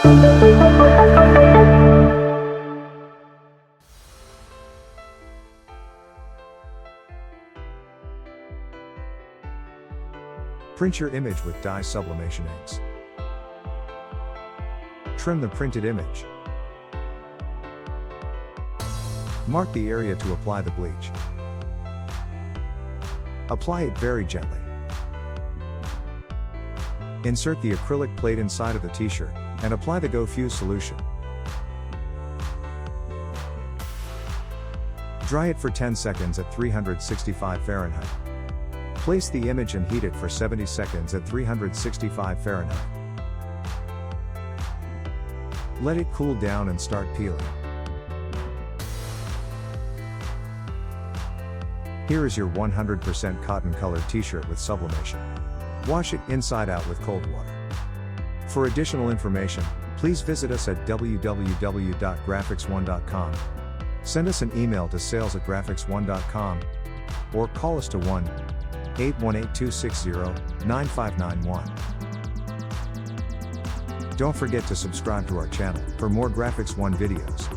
Print your image with dye sublimation inks. Trim the printed image. Mark the area to apply the bleach. Apply it very gently. Insert the acrylic plate inside of the t-shirt, and apply the Fuze solution. Dry it for 10 seconds at 365 Fahrenheit. Place the image and heat it for 70 seconds at 365 Fahrenheit. Let it cool down and start peeling. Here is your 100% cotton colored t-shirt with sublimation. Wash it inside out with cold water. For additional information, please visit us at www.graphics1.com. Send us an email to sales@graphics1.com or call us to 1-818-260-9591. Don't forget to subscribe to our channel for more Graphics 1 videos.